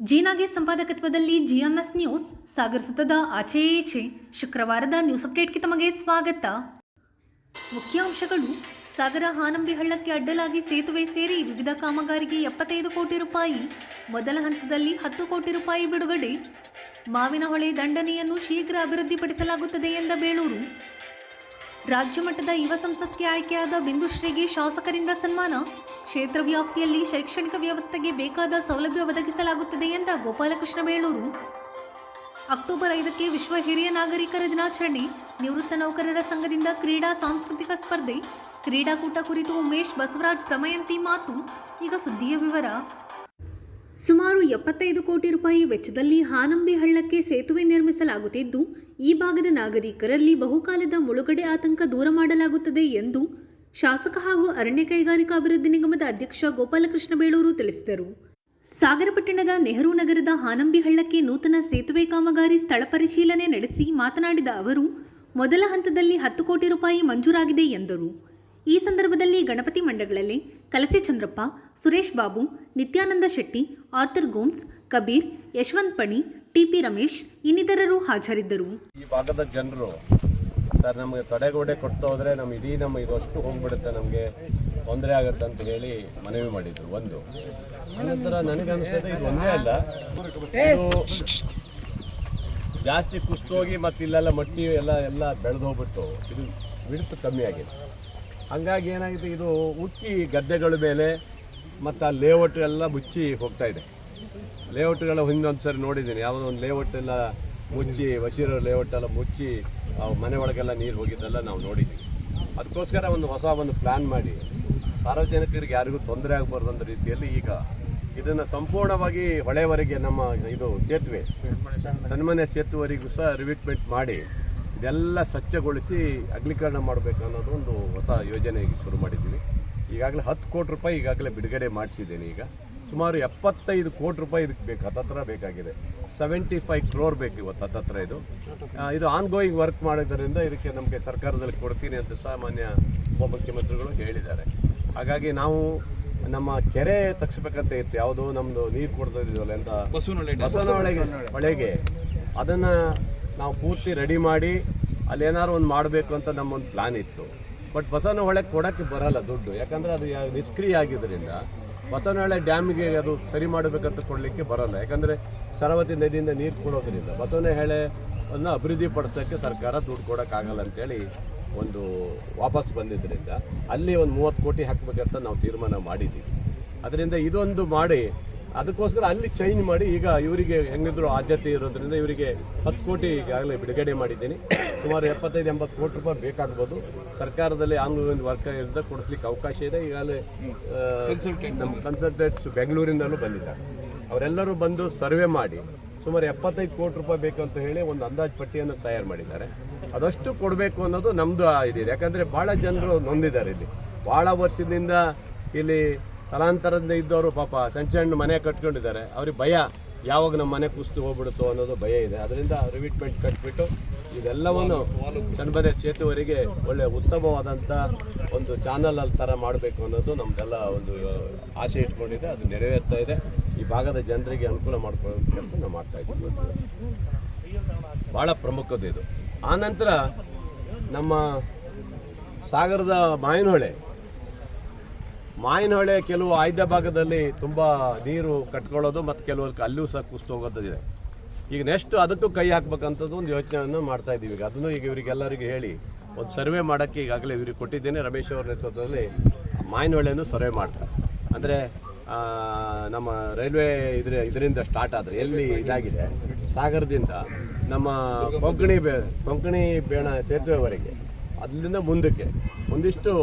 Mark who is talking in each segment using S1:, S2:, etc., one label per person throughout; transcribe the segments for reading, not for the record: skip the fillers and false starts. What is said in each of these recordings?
S1: ಜೀನಾಗೆ ಸಂಪಾದಕತ್ವದಲ್ಲಿ GMS news ಸಾಗರ ಸುತ್ತದ ಆಚೆ ಈಚೆ ಶುಕ್ರವಾರದ ನ್ಯೂಸ್ ಅಪ್ಡೇಟ್ಗೆ ತಮಗೆ ಸ್ವಾಗತ. ಮುಖ್ಯಾಂಶಗಳು: ಸಾಗರ ಹಾನಂಬಿ ಹಳ್ಳಕ್ಕೆ ಅಡ್ಡಲಾಗಿ ಸೇತುವೆ ಸೇರಿ ವಿವಿಧ ಕಾಮಗಾರಿಗೆ 75 ಕೋಟಿ ರೂಪಾಯಿ, ಮೊದಲ ಹಂತದಲ್ಲಿ 10 ಕೋಟಿ ರೂಪಾಯಿ ಬಿಡುಗಡೆ. ಮಾವಿನಹೊಳೆ ದಂಡನೆಯನ್ನು ಶೀಘ್ರ ಅಭಿವೃದ್ಧಿಪಡಿಸಲಾಗುತ್ತದೆ ಎಂದ ಬೇಳೂರು. ರಾಜ್ಯ ಮಟ್ಟದ ಯುವ ಸಂಸತ್ಗೆ ಆಯ್ಕೆಯಾದ ಬಿಂದುಶ್ರೀಗೆ ಶಾಸಕರಿಂದ ಸನ್ಮಾನ. ಕ್ಷೇತ್ರ ವ್ಯಾಪ್ತಿಯಲ್ಲಿ ಶೈಕ್ಷಣಿಕ ವ್ಯವಸ್ಥೆಗೆ ಬೇಕಾದ ಸೌಲಭ್ಯ ಒದಗಿಸಲಾಗುತ್ತದೆ ಎಂದ ಗೋಪಾಲಕೃಷ್ಣ ಬೇಳೂರು. ಅಕ್ಟೋಬರ್ 5ಕ್ಕೆ ವಿಶ್ವ ಹಿರಿಯ ನಾಗರಿಕರ ದಿನಾಚರಣೆ. ನಿವೃತ್ತ ನೌಕರರ ಸಂಘದಿಂದ ಕ್ರೀಡಾ ಸಾಂಸ್ಕೃತಿಕ ಸ್ಪರ್ಧೆ. ಕ್ರೀಡಾಕೂಟ ಕುರಿತು ಉಮೇಶ್ ಬಸವರಾಜ್ ದಮಯಂತಿ ಮಾತು. ಈಗ ಸುದ್ದಿಯ ವಿವರ. ಸುಮಾರು 75 ಕೋಟಿ ರೂಪಾಯಿ ವೆಚ್ಚದಲ್ಲಿ ಹಾನಂಬಿ ಹಳ್ಳಕ್ಕೆ ಸೇತುವೆ ನಿರ್ಮಿಸಲಾಗುತ್ತಿದ್ದು, ಈ ಭಾಗದ ನಾಗರಿಕರಲ್ಲಿ ಬಹುಕಾಲದ ಮುಳುಗಡೆ ಆತಂಕ ದೂರ ಮಾಡಲಾಗುತ್ತದೆ ಎಂದು ಶಾಸಕ ಹಾಗೂ ಅರಣ್ಯ ಕೈಗಾರಿಕಾ ಅಭಿವೃದ್ಧಿ ನಿಗಮದ ಅಧ್ಯಕ್ಷ ಗೋಪಾಲಕೃಷ್ಣ ಬೇಳೂರು ತಿಳಿಸಿದರು. ಸಾಗರ ಪಟ್ಟಣದ ನೆಹರು ನಗರದ ಹಾನಂಬಿ ಹಳ್ಳಕ್ಕೆ ನೂತನ ಸೇತುವೆ ಕಾಮಗಾರಿ ಸ್ಥಳ ಪರಿಶೀಲನೆ ನಡೆಸಿ ಮಾತನಾಡಿದ ಅವರು, ಮೊದಲ ಹಂತದಲ್ಲಿ 10 ಕೋಟಿ ರೂಪಾಯಿ ಮಂಜೂರಾಗಿದೆ ಎಂದರು. ಈ ಸಂದರ್ಭದಲ್ಲಿ ಗಣಪತಿ ಮಂಡಗಳಲ್ಲಿ ಕಲಸೆ ಚಂದ್ರಪ್ಪ, ಸುರೇಶ್ ಬಾಬು, ನಿತ್ಯಾನಂದ ಶೆಟ್ಟಿ, ಆರ್ಥರ್ ಗೋಮ್ಸ್, ಕಬೀರ್, ಯಶವಂತ್ ಪಣಿ, ಟಿಪಿ ರಮೇಶ್ ಇನ್ನಿತರರು ಹಾಜರಿದ್ದರು.
S2: ಈ ಭಾಗದ ಜನರು ಸರ್ ನಮಗೆ ತಡೆಗೋಡೆ ಕೊಡ್ತಾ ಹೋದರೆ ನಮ್ಮ ಇದಷ್ಟು ಹೋಗ್ಬಿಡುತ್ತೆ, ನಮಗೆ ತೊಂದರೆ ಆಗುತ್ತೆ ಅಂತ ಹೇಳಿ ಮನವಿ ಮಾಡಿದ್ರು. ಒಂದು ಅನಂತರ ನನಗನ್ನಿಸ್ತದೆ ಇದು ಒಂದೇ ಅಲ್ಲ, ಇದು ಜಾಸ್ತಿ ಕುಸ್ತೋಗಿ ಮತ್ತು ಇಲ್ಲೆಲ್ಲ ಮಟ್ಟಿ ಎಲ್ಲ ಬೆಳೆದು ಹೋಗ್ಬಿಟ್ಟು ಇದು ವಿಡ್ತ್ ಕಮ್ಮಿ ಆಗಿದೆ. ಹಾಗಾಗಿ ಏನಾಗಿದೆ, ಇದು ಉಕ್ಕಿ ಗದ್ದೆಗಳ ಮೇಲೆ ಮತ್ತು ಆ ಲೇಔಟ್ ಎಲ್ಲ ಮುಚ್ಚಿ ಹೋಗ್ತಾ ಇದೆ. ಲೇಔಟ್ಗಳ ಹಿಂದೊಂದು ಸರಿ ನೋಡಿದ್ದೀನಿ, ಯಾವುದೋ ಒಂದು ಲೇಔಟ್ ಎಲ್ಲ ಮುಚ್ಚಿ, ವಶೀರ ಲೇಔಟ್ ಎಲ್ಲ ಮುಚ್ಚಿ ಮನೆ ಒಳಗೆಲ್ಲ ನೀರು ಹೋಗಿದ್ದೆಲ್ಲ ನಾವು ನೋಡಿದ್ದೀವಿ. ಅದಕ್ಕೋಸ್ಕರ ಒಂದು ಪ್ಲ್ಯಾನ್ ಮಾಡಿ ಸಾರ್ವಜನಿಕರಿಗೆ ಯಾರಿಗೂ ತೊಂದರೆ ಆಗಬಾರ್ದು ಅನ್ನೋ ರೀತಿಯಲ್ಲಿ ಈಗ ಇದನ್ನು ಸಂಪೂರ್ಣವಾಗಿ ಹೊಳೆವರೆಗೆ ನಮ್ಮ ಇದು ಸೇತುವೆ ಸನ್ಮಾನ್ಯ ಸೇತುವೆವರೆಗೂ ಸಹ ರಿವಿಟ್ಮೆಂಟ್ ಮಾಡಿ ಇದೆಲ್ಲ ಸ್ವಚ್ಛಗೊಳಿಸಿ ಅಗಲೀಕರಣ ಮಾಡಬೇಕು ಅನ್ನೋದು ಒಂದು ಹೊಸ ಯೋಜನೆ ಈಗ ಶುರು ಮಾಡಿದ್ದೀವಿ. ಈಗಾಗಲೇ 10 ಕೋಟಿ ರೂಪಾಯಿ ಈಗಾಗಲೇ ಬಿಡುಗಡೆ ಮಾಡಿಸಿದ್ದೇನೆ. ಈಗ ಸುಮಾರು 75 ಕೋಟಿ ರೂಪಾಯಿ ಇದಕ್ಕೆ ಬೇಕು, ಹತ್ತತ್ರ ಬೇಕಾಗಿದೆ. 75 ಕ್ರೋರ್ ಬೇಕು ಇವತ್ತು ಹತ್ತತ್ರ. ಇದು ಆನ್ಗೋಯಿಂಗ್ ವರ್ಕ್ ಮಾಡೋದ್ರಿಂದ ಇದಕ್ಕೆ ನಮಗೆ ಸರ್ಕಾರದಲ್ಲಿ ಕೊಡ್ತೀನಿ ಅಂತ ಸಾಮಾನ್ಯ ಉಪಮುಖ್ಯಮಂತ್ರಿಗಳು ಹೇಳಿದ್ದಾರೆ. ಹಾಗಾಗಿ ನಾವು ನಮ್ಮ ಕೆರೆ ತಗ್ಸ್ಬೇಕಂತ ಇತ್ತು, ಯಾವುದೋ ನಮ್ಮದು ನೀರು ಕೊಡ್ತಾ ಇದ್ದೀವಲ್ಲ ಅಂತ ಬಸವನಹೊಳೆಗೆ ಹೊಳೆಗೆ, ಅದನ್ನು ನಾವು ಪೂರ್ತಿ ರೆಡಿ ಮಾಡಿ ಅಲ್ಲೇನಾದ್ರು ಒಂದು ಮಾಡಬೇಕು ಅಂತ ನಮ್ಮೊಂದು ಪ್ಲ್ಯಾನ್ ಇತ್ತು. ಬಟ್ ಬಸವನಹೊಳೆಗೆ ಕೊಡೋಕ್ಕೆ ಬರೋಲ್ಲ ದುಡ್ಡು, ಯಾಕಂದರೆ ಅದು ನಿಷ್ಕ್ರಿಯ ಆಗಿದ್ದರಿಂದ ಬಸವನಹೊಳೆ ಡ್ಯಾಮಿಗೆ ಅದು ಸರಿ ಮಾಡಬೇಕಂತ ಕೊಡಲಿಕ್ಕೆ ಬರೋಲ್ಲ. ಯಾಕಂದರೆ ಶರಾವತಿ ನದಿಯಿಂದ ನೀರು ಕೊಡೋದ್ರಿಂದ ಬಸವನಹೊಳೆಯನ್ನು ಅಭಿವೃದ್ಧಿ ಪಡಿಸೋಕ್ಕೆ ಸರ್ಕಾರ ದುಡ್ಡು ಕೊಡೋಕ್ಕಾಗಲ್ಲ ಅಂತೇಳಿ ಒಂದು ವಾಪಸ್ ಬಂದಿದ್ದರಿಂದ ಅಲ್ಲಿ ಒಂದು 30 ಕೋಟಿ ಹಾಕಬೇಕಂತ ನಾವು ತೀರ್ಮಾನ ಮಾಡಿದ್ದೀವಿ. ಅದರಿಂದ ಇದೊಂದು ಮಾಡಿ ಅದಕ್ಕೋಸ್ಕರ ಅಲ್ಲಿ ಚೇಂಜ್ ಮಾಡಿ ಈಗ ಇವರಿಗೆ ಹೆಂಗಿದ್ರು ಆದ್ಯತೆ ಇರೋದ್ರಿಂದ ಇವರಿಗೆ 10 ಕೋಟಿ ಈಗಾಗಲೇ ಬಿಡುಗಡೆ ಮಾಡಿದ್ದೀನಿ. ಸುಮಾರು 75-80 ಕೋಟಿ ರೂಪಾಯಿ ಬೇಕಾಗ್ಬೋದು. ಸರ್ಕಾರದಲ್ಲಿ ಆನ್ಲೈನ್ ವರ್ಕ್ ಇರೋದ್ರಿಂದ ಕೊಡಿಸ್ಲಿಕ್ಕೆ ಅವಕಾಶ ಇದೆ. ಈಗಾಗಲೇ ನಮ್ಮ ಕನ್ಸಲ್ಟೆಂಟ್ಸ್ ಬೆಂಗಳೂರಿಂದಲೂ ಬಂದಿದ್ದಾರೆ. ಅವರೆಲ್ಲರೂ ಬಂದು ಸರ್ವೆ ಮಾಡಿ ಸುಮಾರು 75 ಕೋಟಿ ರೂಪಾಯಿ ಬೇಕು ಅಂತ ಹೇಳಿ ಒಂದು ಅಂದಾಜು ಪಟ್ಟಿಯನ್ನು ತಯಾರು ಮಾಡಿದ್ದಾರೆ. ಅದಷ್ಟು ಕೊಡಬೇಕು ಅನ್ನೋದು ನಮ್ಮದು ಇದಿದೆ. ಯಾಕಂದರೆ ಭಾಳ ಜನರು ನೊಂದಿದ್ದಾರೆ. ಇಲ್ಲಿ ಭಾಳ ವರ್ಷದಿಂದ ಇಲ್ಲಿ ತಲಾಂತರದಿಂದ ಇದ್ದವರು ಪಾಪ ಸಣ್ಣ ಮನೆ ಕಟ್ಕೊಂಡಿದ್ದಾರೆ. ಅವ್ರಿಗೆ ಭಯ, ಯಾವಾಗ ನಮ್ಮ ಮನೆ ಕುಸಿದು ಹೋಗ್ಬಿಡುತ್ತೋ ಅನ್ನೋದು ಭಯ ಇದೆ. ಅದರಿಂದ ರಿವಿಟ್ಮೆಂಟ್ ಕಟ್ಬಿಟ್ಟು ಇದೆಲ್ಲವನ್ನು ಚನ್ನಬನೆ ಸೇತುವರೆಗೆ ಒಳ್ಳೆಯ ಉತ್ತಮವಾದಂಥ ಒಂದು ಚಾನಲ್ ಅಲ್ಲಿ ಥರ ಮಾಡಬೇಕು ಅನ್ನೋದು ನಮ್ಮದೆಲ್ಲ ಒಂದು ಆಸೆ ಇಟ್ಕೊಂಡಿದೆ. ಅದು ನೆರವೇರ್ತಾ ಇದೆ. ಈ ಭಾಗದ ಜನರಿಗೆ ಅನುಕೂಲ ಮಾಡ್ಕೊಳ್ಳೋ ಕೆಲಸ ನಾವು ಮಾಡ್ತಾಯಿದ್ದೀವಿ. ಭಾಳ ಪ್ರಮುಖದ್ದು ಇದು. ಆನಂತರ ನಮ್ಮ ಸಾಗರದ ಮಾವಿನಹೊಳೆ ಕೆಲವು ಆಯ್ದ ಭಾಗದಲ್ಲಿ ತುಂಬ ನೀರು ಕಟ್ಕೊಳ್ಳೋದು ಮತ್ತು ಕೆಲವರಿಗೆ ಅಲ್ಲೂ ಸಹ ಕುಸಿದು ಹೋಗೋದಿದೆ. ಈಗ ನೆಕ್ಸ್ಟ್ ಅದಕ್ಕೂ ಕೈ ಹಾಕ್ಬೇಕಂಥದ್ದು ಒಂದು ಯೋಚನೆಯನ್ನು ಮಾಡ್ತಾ ಇದ್ದೀವಿ. ಈಗ ಅದನ್ನು ಈಗ ಇವರಿಗೆಲ್ಲರಿಗೂ ಹೇಳಿ ಒಂದು ಸರ್ವೆ ಮಾಡೋಕ್ಕೆ ಈಗಾಗಲೇ ಇವ್ರಿಗೆ ಕೊಟ್ಟಿದ್ದೇನೆ. ರಮೇಶ್ ಅವ್ರ ನೇತೃತ್ವದಲ್ಲಿ ಮಾವಿನಹೊಳೆಯನ್ನು ಸರ್ವೆ ಮಾಡ್ತಾರೆ. ಅಂದರೆ ನಮ್ಮ ರೈಲ್ವೆ ಇದರಿಂದ ಸ್ಟಾರ್ಟ್ ಆದರೆ ಎಲ್ಲಿ ಇದಾಗಿದೆ ಸಾಗರದಿಂದ ನಮ್ಮ ಕೊಂಕಣಿ ಬೇಣ ಸೇತುವೆವರೆಗೆ, ಅಲ್ಲಿಂದ ಮುಂದಕ್ಕೆ ಒಂದಿಷ್ಟು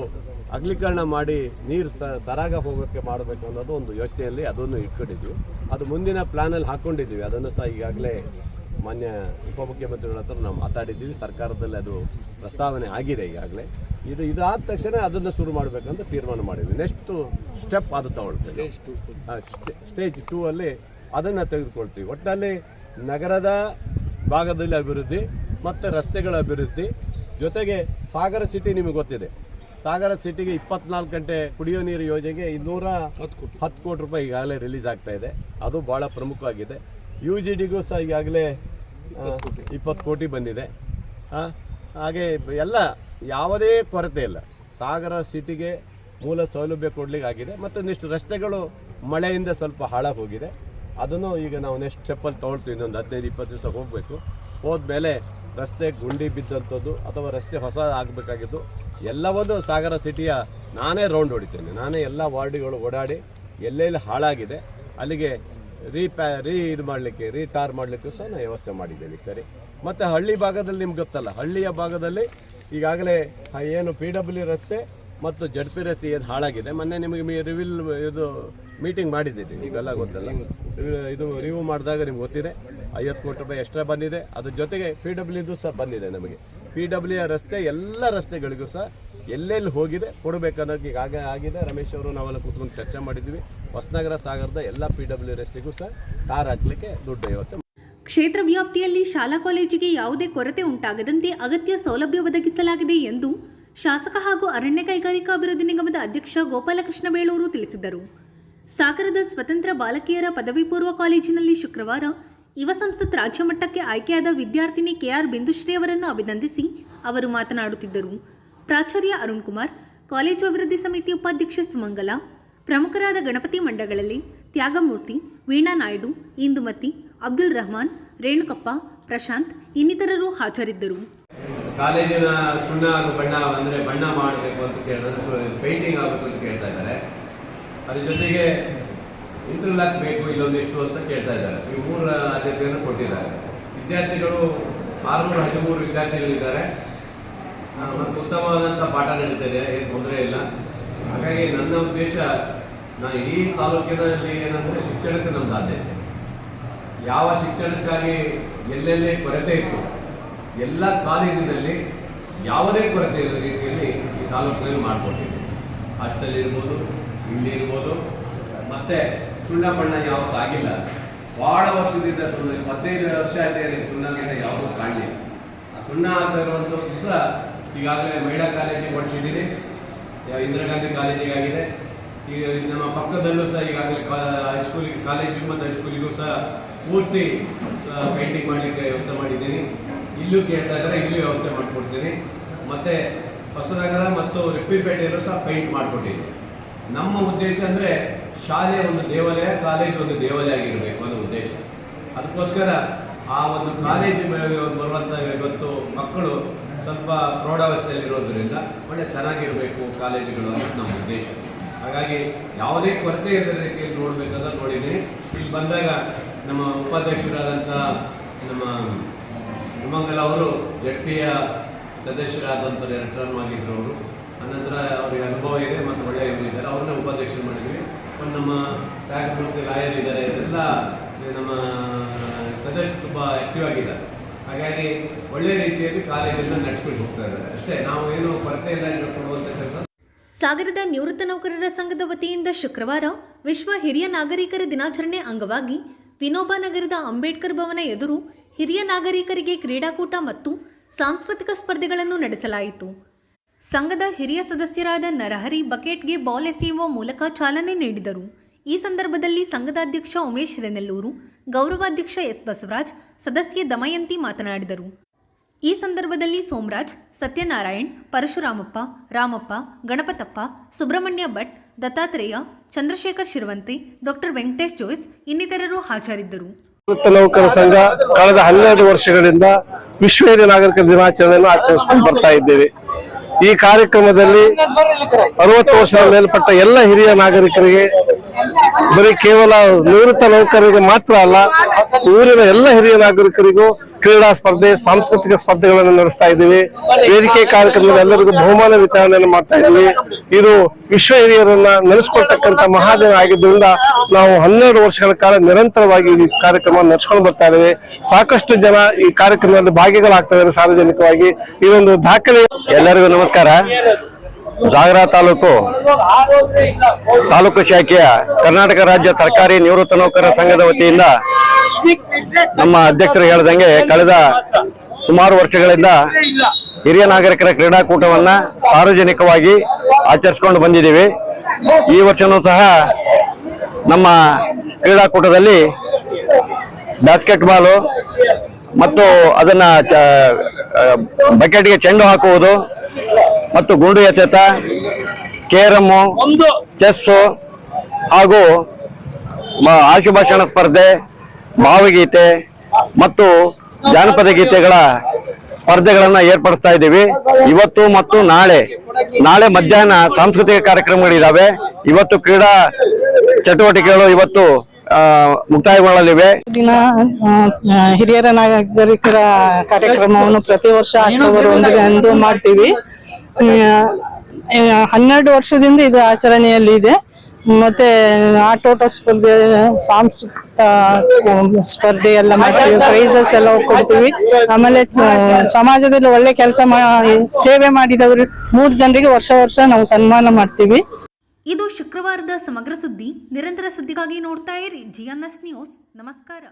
S2: ಅಗಲೀಕರಣ ಮಾಡಿ ನೀರು ಸರಾಗ ಹೋಗೋಕ್ಕೆ ಮಾಡಬೇಕು ಅನ್ನೋದು ಒಂದು ಯೋಚನೆಯಲ್ಲಿ ಅದನ್ನು ಇಟ್ಕೊಂಡಿದ್ವಿ. ಅದು ಮುಂದಿನ ಪ್ಲ್ಯಾನಲ್ಲಿ ಹಾಕ್ಕೊಂಡಿದ್ದೀವಿ. ಅದನ್ನು ಸಹ ಈಗಾಗಲೇ ಮಾನ್ಯ ಉಪಮುಖ್ಯಮಂತ್ರಿಗಳ ಹತ್ರ ನಾವು ಮಾತಾಡಿದ್ದೀವಿ. ಸರ್ಕಾರದಲ್ಲಿ ಅದು ಪ್ರಸ್ತಾವನೆ ಆಗಿದೆ ಈಗಾಗಲೇ. ಇದಾದ ತಕ್ಷಣ ಅದನ್ನು ಶುರು ಮಾಡಬೇಕಂತ ತೀರ್ಮಾನ ಮಾಡಿದ್ವಿ. ನೆಕ್ಸ್ಟು ಸ್ಟೆಪ್ ಅದು ತಗೊಳ್ತೀವಿ. ಸ್ಟೇಜ್ 2 ಅಲ್ಲಿ ಅದನ್ನು ತೆಗೆದುಕೊಳ್ತೀವಿ. ಒಟ್ಟಿನಲ್ಲಿ ನಗರದ ಭಾಗದಲ್ಲಿ ಅಭಿವೃದ್ಧಿ ಮತ್ತು ರಸ್ತೆಗಳ ಅಭಿವೃದ್ಧಿ ಜೊತೆಗೆ ಸಾಗರ ಸಿಟಿ ನಿಮಗೆ ಗೊತ್ತಿದೆ, ಸಾಗರ ಸಿಟಿಗೆ 24 ಗಂಟೆ ಕುಡಿಯೋ ನೀರು ಯೋಜನೆಗೆ 210 ಕೋಟಿ ರೂಪಾಯಿ ಈಗಾಗಲೇ ರಿಲೀಸ್ ಆಗ್ತಾ ಇದೆ. ಅದು ಭಾಳ ಪ್ರಮುಖವಾಗಿದೆ. UGDಗೂ ಸಹ ಈಗಾಗಲೇ 20 ಕೋಟಿ ಬಂದಿದೆ. ಹಾಗೆ ಎಲ್ಲ ಯಾವುದೇ ಕೊರತೆ ಇಲ್ಲ. ಸಾಗರ ಸಿಟಿಗೆ ಮೂಲ ಸೌಲಭ್ಯ ಕೊಡ್ಲಿಕ್ಕೆ ಆಗಿದೆ. ಮತ್ತೊಂದಿಷ್ಟು ರಸ್ತೆಗಳು ಮಳೆಯಿಂದ ಸ್ವಲ್ಪ ಹಾಳಾಗಿ ಹೋಗಿದೆ. ಅದನ್ನು ಈಗ ನಾವು ನೆಕ್ಸ್ಟ್ ಸ್ಟೆಪ್ಪಲ್ಲಿ ತೊಗೊಳ್ತೀವಿ. ಇನ್ನೊಂದು 15-20 ದಿವಸ ಹೋಗಬೇಕು. ಹೋದ್ಮೇಲೆ ರಸ್ತೆ ಗುಂಡಿ ಬಿದ್ದಂಥದ್ದು ಅಥವಾ ರಸ್ತೆ ಹೊಸ ಆಗಬೇಕಾಗಿದ್ದು ಎಲ್ಲವನ್ನೂ ಸಾಗರ ಸಿಟಿಯ ನಾನೇ ರೌಂಡ್ ಹೊಡಿತೇನೆ. ನಾನೇ ಎಲ್ಲ ವಾರ್ಡ್ಗಳು ಓಡಾಡಿ ಎಲ್ಲೆಲ್ಲಿ ಹಾಳಾಗಿದೆ ಅಲ್ಲಿಗೆ ಇದು ಮಾಡಲಿಕ್ಕೆ ರೀಟಾರ್ ಮಾಡಲಿಕ್ಕೂ ಸಹ ನಾನು ವ್ಯವಸ್ಥೆ ಮಾಡಿದ್ದೇನೆ. ಸರಿ. ಮತ್ತು ಹಳ್ಳಿ ಭಾಗದಲ್ಲಿ ನಿಮ್ಗೆ ಗೊತ್ತಲ್ಲ, ಹಳ್ಳಿಯ ಭಾಗದಲ್ಲಿ ಈಗಾಗಲೇ ಏನು PW ರಸ್ತೆ ಮತ್ತು ZP ರಸ್ತೆ ಏನು ಹಾಳಾಗಿದೆ. ಮೊನ್ನೆ ನಿಮಗೆ ಇದು ಮೀಟಿಂಗ್ ಮಾಡಿದ್ದೀರಿ, ನೀವೆಲ್ಲ ಗೊತ್ತಲ್ಲ. ಇದು ರಿವ್ಯೂ ಮಾಡಿದಾಗ ನಿಮ್ಗೆ ಗೊತ್ತಿದೆ 50 ಕೋಟಿ ರೂಪಾಯಿ ಎಕ್ಸ್ಟ್ರಾ ಬಂದಿದೆ. ಅದ್ರ ಜೊತೆಗೆ PWದು ಸಹ ಬಂದಿದೆ. ನಮಗೆ PW ರಸ್ತೆ ಎಲ್ಲ ರಸ್ತೆಗಳಿಗೂ ಸಹ ಎಲ್ಲೆಲ್ಲಿ ಹೋಗಿದೆ ಕೊಡಬೇಕನ್ನೋದು ಈಗ ಆಗಿದೆ. ರಮೇಶ್ ಅವರು ನಾವೆಲ್ಲ ಕೂತ್ಕೊಂಡು ಚರ್ಚೆ ಮಾಡಿದ್ವಿ. ಹೊಸನಗರ ಸಾಗರದ ಎಲ್ಲ PW ರಸ್ತೆಗೂ ಸಹ ಟಾರ್ ಹಾಕಲಿಕ್ಕೆ ದುಡ್ಡು ವ್ಯವಸ್ಥೆ.
S1: ಕ್ಷೇತ್ರ ವ್ಯಾಪ್ತಿಯಲ್ಲಿ ಶಾಲಾ ಕಾಲೇಜಿಗೆ ಯಾವುದೇ ಕೊರತೆ ಉಂಟಾಗದಂತೆ ಅಗತ್ಯ ಸೌಲಭ್ಯ ಒದಗಿಸಲಾಗಿದೆ ಎಂದು ಶಾಸಕ ಹಾಗೂ ಅರಣ್ಯ ಕೈಗಾರಿಕಾ ಅಭಿವೃದ್ಧಿ ನಿಗಮದ ಅಧ್ಯಕ್ಷ ಗೋಪಾಲಕೃಷ್ಣ ಬೇಳೂರು ತಿಳಿಸಿದರು. ಸಾಗರದ ಸ್ವತಂತ್ರ ಬಾಲಕಿಯರ ಪದವಿ ಪೂರ್ವ ಕಾಲೇಜಿನಲ್ಲಿ ಶುಕ್ರವಾರ ಯುವ ಸಂಸತ್ ರಾಜ್ಯ ಮಟ್ಟಕ್ಕೆ ಆಯ್ಕೆಯಾದ ವಿದ್ಯಾರ್ಥಿನಿ KR ಬಿಂದುಶ್ರೀ ಅವರನ್ನು ಅಭಿನಂದಿಸಿ ಅವರು ಮಾತನಾಡುತ್ತಿದ್ದರು. ಪ್ರಾಚಾರ್ಯ ಅರುಣ್ ಕುಮಾರ್, ಕಾಲೇಜು ಅಭಿವೃದ್ಧಿ ಸಮಿತಿ ಉಪಾಧ್ಯಕ್ಷ ಸುಮಂಗಲ, ಪ್ರಮುಖರಾದ ಗಣಪತಿ ಮಂಡಗಳಲ್ಲಿ ತ್ಯಾಗಮೂರ್ತಿ, ವೀಣಾ ನಾಯ್ಡು, ಇಂದುಮತಿ, ಅಬ್ದುಲ್ ರಹಮಾನ್, ರೇಣುಕಪ್ಪ, ಪ್ರಶಾಂತ್ ಇನ್ನಿತರರು ಹಾಜರಿದ್ದರು.
S2: ಕಾಲೇಜಿನ ಸುಣ್ಣ ಹಾಗೂ ಬಣ್ಣ ಅಂದರೆ ಬಣ್ಣ ಮಾಡಬೇಕು ಅಂತ ಕೇಳಿದ್ರೆ ಪೇಂಟಿಂಗ್ ಆಗಬೇಕು ಅಂತ ಕೇಳ್ತಾ ಇದ್ದಾರೆ. ಅದ್ರ ಜೊತೆಗೆ ಇಂಟರ್ಲಾಕ್ ಬೇಕು ಇಲ್ಲೊಂದಿಷ್ಟು ಅಂತ ಕೇಳ್ತಾ ಇದ್ದಾರೆ. ಈ 3 ಆದ್ಯತೆಯನ್ನು ಕೊಟ್ಟಿದ್ದಾರೆ. ವಿದ್ಯಾರ್ಥಿಗಳು 613 ವಿದ್ಯಾರ್ಥಿಗಳಿದ್ದಾರೆ ಮತ್ತು ಉತ್ತಮವಾದಂಥ ಪಾಠ ನಡೀತಿದೆ, ಏನು ತೊಂದರೆ ಇಲ್ಲ. ಹಾಗಾಗಿ ನನ್ನ ಉದ್ದೇಶ, ನಾನು ಇಡೀ ತಾಲೂಕಿನಲ್ಲಿ ಏನಂದರೆ ಶಿಕ್ಷಣಕ್ಕೆ ನಮ್ಮದು ಆದ್ಯತೆ. ಯಾವ ಶಿಕ್ಷಣಕ್ಕಾಗಿ ಎಲ್ಲೆಲ್ಲಿ ಕೊರತೆ ಇತ್ತು ಎಲ್ಲ ಕಾಲೇಜಿನಲ್ಲಿ ಯಾವುದೇ ಕೊರತೆ ಇರೋ ರೀತಿಯಲ್ಲಿ ಈ ತಾಲೂಕಿನಲ್ಲಿ ಮಾಡಿಕೊಟ್ಟಿದ್ದೆ. ಹಾಸ್ಟೆಲ್ ಇರ್ಬೋದು, ಇಲ್ಲಿ ಇರ್ಬೋದು. ಮತ್ತು ಸುಣ್ಣ ಬಣ್ಣ ಯಾವತ್ತೂ ಆಗಿಲ್ಲ. ಭಾಳ ವರ್ಷದಿಂದ 15 ವರ್ಷ ಆಯ್ತು ಸುಣ್ಣ ಗಿಡ ಯಾವುದೂ ಕಾಣಲಿಲ್ಲ. ಆ ಸುಣ್ಣ ಆಗ್ತಾ ಇರುವಂಥದ್ದು ಸಹ ಈಗಾಗಲೇ ಮಹಿಳಾ ಕಾಲೇಜಿಗೆ ಓಡಿಸಿದ್ದೀನಿ, ಇಂದಿರಾ ಗಾಂಧಿ ಕಾಲೇಜಿಗಾಗಿದೆ. ಈಗ ನಮ್ಮ ಪಕ್ಕದಲ್ಲೂ ಸಹ ಈಗಾಗಲೇ ಹೈಸ್ಕೂಲಿಗೆ, ಕಾಲೇಜಿಗೆ ಮತ್ತು ಹೈಸ್ಕೂಲಿಗೂ ಸಹ ಪೂರ್ತಿ ಪೇಂಟಿಂಗ್ ಮಾಡಲಿಕ್ಕೆ ವ್ಯವಸ್ಥೆ ಮಾಡಿದ್ದೀನಿ. ಇಲ್ಲೂ ಕೇಳ್ತಾ ಇದ್ದಾರೆ, ಇಲ್ಲೂ ವ್ಯವಸ್ಥೆ ಮಾಡಿಕೊಡ್ತೀನಿ. ಮತ್ತು ಹೊಸನಗರ ಮತ್ತು ರಿಪ್ಪಿಪೇಟೆಯಲ್ಲೂ ಸಹ ಪೇಂಟ್ ಮಾಡಿಕೊಟ್ಟಿದ್ದೀನಿ. ನಮ್ಮ ಉದ್ದೇಶ ಅಂದರೆ ಶಾಲೆ ಒಂದು ದೇವಾಲಯ, ಕಾಲೇಜ್ ಒಂದು ದೇವಾಲಯ ಆಗಿರಬೇಕು ಅನ್ನೋ ಉದ್ದೇಶ. ಅದಕ್ಕೋಸ್ಕರ ಆ ಒಂದು ಕಾಲೇಜ್ ಬರುವಂಥ ಇವತ್ತು ಮಕ್ಕಳು ಸ್ವಲ್ಪ ಪ್ರೌಢಾವಸ್ಥೆಯಲ್ಲಿರೋದ್ರಿಂದ ಒಳ್ಳೆ ಚೆನ್ನಾಗಿರಬೇಕು ಕಾಲೇಜುಗಳು ಅನ್ನೋದು ನಮ್ಮ ಉದ್ದೇಶ. ಹಾಗಾಗಿ ಯಾವುದೇ ಕೊರತೆ ಇರೋ ರೀತಿಯಲ್ಲಿ ನೋಡಬೇಕಂತ ನೋಡಿದ್ದೀನಿ. ಇಲ್ಲಿ ಬಂದಾಗ ನಮ್ಮ ಉಪಾಧ್ಯಕ್ಷರಾದಂಥ ನಮ್ಮ ಸುಮಂಗಲ ಅವರು ZPಯ ಸದಸ್ಯರಾದಂಥ ರಿಟರ್ನ್ ಆಗಿದ್ರು. ಅವರು ಅನಂತರ ಅವರಿಗೆ ಅನುಭವ ಇದೆ ಮತ್ತು ಒಳ್ಳೆಯ ಇವರು ಇದ್ದಾರೆ. ಅವ್ರನ್ನ ಉಪಾಧ್ಯಕ್ಷರು ಮಾಡಿದ್ವಿ. ನಮ್ಮ ತ್ಯಾಗಮೂರ್ತಿ ಲಾಯರ್ ಇದ್ದಾರೆ. ಎಲ್ಲ ನಮ್ಮ ಸದಸ್ಯರು ತುಂಬ ಆ್ಯಕ್ಟಿವ್ ಆಗಿದ್ದಾರೆ. ಹಾಗಾಗಿ ಒಳ್ಳೆಯ ರೀತಿಯಲ್ಲಿ ಕಾಲೇಜನ್ನು ನಡೆಸ್ಕೊಂಡು ಹೋಗ್ತಾ ಇದ್ದಾರೆ. ಅಷ್ಟೇ, ನಾವು ಏನು ಕೊರತೆ ಇಲ್ಲ ಕೊಡುವಂಥ ಕೆಲಸ.
S1: ಸಾಗರದ ನಿವೃತ್ತ ನೌಕರರ ಸಂಘದ ವತಿಯಿಂದ ಶುಕ್ರವಾರ ವಿಶ್ವ ಹಿರಿಯ ನಾಗರಿಕರ ದಿನಾಚರಣೆ ಅಂಗವಾಗಿ ವಿನೋಬಾ ನಗರದ ಅಂಬೇಡ್ಕರ್ ಭವನ ಎದುರು ಹಿರಿಯ ನಾಗರಿಕರಿಗೆ ಕ್ರೀಡಾಕೂಟ ಮತ್ತು ಸಾಂಸ್ಕೃತಿಕ ಸ್ಪರ್ಧೆಗಳನ್ನು ನಡೆಸಲಾಯಿತು. ಸಂಘದ ಹಿರಿಯ ಸದಸ್ಯರಾದ ನರಹರಿ ಬಕೆಟ್ಗೆ ಬಾಲ್ ಎಸೆಯುವ ಮೂಲಕ ಚಾಲನೆ ನೀಡಿದರು. ಈ ಸಂದರ್ಭದಲ್ಲಿ ಸಂಘದ ಅಧ್ಯಕ್ಷ ಉಮೇಶ್ ಹಿರೇನೆಲ್ಲೂರು, ಗೌರವಾಧ್ಯಕ್ಷ ಎಸ್ ಬಸವರಾಜ್, ಸದಸ್ಯೆ ದಮಯಂತಿ ಮಾತನಾಡಿದರು. ಈ ಸಂದರ್ಭದಲ್ಲಿ ಸೋಮರಾಜ್, ಸತ್ಯನಾರಾಯಣ್, ಪರಶುರಾಮಪ್ಪ, ರಾಮಪ್ಪ, ಗಣಪತಪ್ಪ, ಸುಬ್ರಹ್ಮಣ್ಯ ಭಟ್, ದತ್ತಾತ್ರೇಯ, ಚಂದ್ರಶೇಖರ್ ಶಿರವಂತೆ, ಡಾಕ್ಟರ್ ವೆಂಕಟೇಶ್ ಜೋಯ್ಸ್ ಇನ್ನಿತರರು ಹಾಜರಿದ್ದರು.
S3: ನಿವೃತ್ತ ನೌಕರ ಸಂಘ ಕಳೆದ 12 ವರ್ಷಗಳಿಂದ ವಿಶ್ವ ಹಿರಿಯ ನಾಗರಿಕರ ದಿನಾಚರಣೆಯನ್ನು ಆಚರಿಸಿಕೊಂಡು ಬರ್ತಾ ಇದ್ದೇವೆ. ಈ ಕಾರ್ಯಕ್ರಮದಲ್ಲಿ 60 ವರ್ಷದ ಮೇಲ್ಪಟ್ಟ ಎಲ್ಲ ಹಿರಿಯ ನಾಗರಿಕರಿಗೆ, ಬರೀ ಕೇವಲ ನಿವೃತ್ತ ನೌಕರರಿಗೆ ಮಾತ್ರ ಅಲ್ಲ, ಊರಿನ ಎಲ್ಲ ಹಿರಿಯ ನಾಗರಿಕರಿಗೂ ಕ್ರೀಡಾ ಸ್ಪರ್ಧೆ, ಸಾಂಸ್ಕೃತಿಕ ಸ್ಪರ್ಧೆಗಳನ್ನು ನಡೆಸ್ತಾ ಇದ್ದೀವಿ. ವೇದಿಕೆ ಕಾರ್ಯಕ್ರಮದಲ್ಲಿ ಎಲ್ಲರಿಗೂ ಬಹುಮಾನ ವಿತರಣೆಯನ್ನು ಮಾಡ್ತಾ ಇದ್ದೀವಿ. ಇದು ವಿಶ್ವ ಹಿರಿಯರನ್ನ ನೆನೆಸ್ಕೊಳ್ತಕ್ಕಂಥ ಮಹಾದಿನ ಆಗಿದ್ದರಿಂದ ನಾವು 12 ವರ್ಷಗಳ ಕಾಲ ನಿರಂತರವಾಗಿ ಈ ಕಾರ್ಯಕ್ರಮ ನಡೆಸ್ಕೊಂಡು ಬರ್ತಾ ಇದ್ದೇವೆ. ಸಾಕಷ್ಟು ಜನ ಈ ಕಾರ್ಯಕ್ರಮದಲ್ಲಿ ಭಾಗಿಗಳಾಗ್ತಾ ಇದ್ದಾರೆ ಸಾರ್ವಜನಿಕವಾಗಿ. ಇದೊಂದು ದಾಖಲೆ.
S4: ಎಲ್ಲರಿಗೂ ನಮಸ್ಕಾರ. ಸಾಗರ ತಾಲೂಕು ಶಾಖೆಯ ಕರ್ನಾಟಕ ರಾಜ್ಯ ಸರ್ಕಾರಿ ನಿವೃತ್ತ ನೌಕರರ ಸಂಘದ ವತಿಯಿಂದ ನಮ್ಮ ಅಧ್ಯಕ್ಷರು ಹೇಳಿದಂಗೆ ಕಳೆದ ಸುಮಾರು ವರ್ಷಗಳಿಂದ ಹಿರಿಯ ನಾಗರಿಕರ ಕ್ರೀಡಾಕೂಟವನ್ನ ಸಾರ್ವಜನಿಕವಾಗಿ ಆಚರಿಸಿಕೊಂಡು ಬಂದಿದ್ದೀವಿ. ಈ ವರ್ಷನೂ ಸಹ ನಮ್ಮ ಕ್ರೀಡಾಕೂಟದಲ್ಲಿ ಬಾಸ್ಕೆಟ್ ಬಾಲು ಮತ್ತು ಅದನ್ನ ಬಕೆಟ್ಗೆ ಚೆಂಡು ಹಾಕುವುದು ಮತ್ತು ಗುಂಡು ಎಸೆತ, ಕೇರಮ್ಮು, ಚೆಸ್ಸು ಹಾಗೂ ಆಶುಭಾಷಣ ಸ್ಪರ್ಧೆ, ಭಾವಗೀತೆ ಮತ್ತು ಜಾನಪದ ಗೀತೆಗಳ ಸ್ಪರ್ಧೆಗಳನ್ನ ಏರ್ಪಡಿಸ್ತಾ ಇದ್ದೀವಿ. ಇವತ್ತು ಮತ್ತು ನಾಳೆ ಮಧ್ಯಾಹ್ನ ಸಾಂಸ್ಕೃತಿಕ ಕಾರ್ಯಕ್ರಮಗಳಿದ್ದಾವೆ. ಇವತ್ತು ಕ್ರೀಡಾ ಚಟುವಟಿಕೆಗಳು ಇವತ್ತು ಮುಕ್ತಾಯಗೊಳ್ಳಲಿವೆ.
S5: ದಿನ ಹಿರಿಯರ ನಾಗರಿಕರ ಕಾರ್ಯಕ್ರಮವನ್ನು ಪ್ರತಿ ವರ್ಷ ಅಕ್ಟೋಬರ್ 1 ಮಾಡ್ತೀವಿ. 12 ವರ್ಷದಿಂದ ಇದು ಆಚರಣೆಯಲ್ಲಿ ಇದೆ. ಮತ್ತೆ ಆಟೋಟ ಸ್ಪರ್ಧೆ, ಸಾಂಸ್ಕೃತಿಕ ಸ್ಪರ್ಧೆ ಎಲ್ಲ ಮಾಡ್ತೀವಿ, ಪ್ರೈಸಸ್ ಎಲ್ಲ ಕೊಡ್ತೀವಿ. ಆಮೇಲೆ ಸಮಾಜದಲ್ಲಿ ಒಳ್ಳೆ ಕೆಲಸ ಸೇವೆ ಮಾಡಿದವರು 3 ಜನರಿಗೆ ವರ್ಷ ನಾವು ಸನ್ಮಾನ ಮಾಡ್ತೀವಿ.
S1: ಇದು ಶುಕ್ರವಾರದ ಸಮಗ್ರ ಸುದ್ದಿ. ನಿರಂತರ ಸುದ್ದಿಗಾಗಿ ನೋಡ್ತಾ ಇರಿ GNS ನ್ಯೂಸ್. ನಮಸ್ಕಾರ.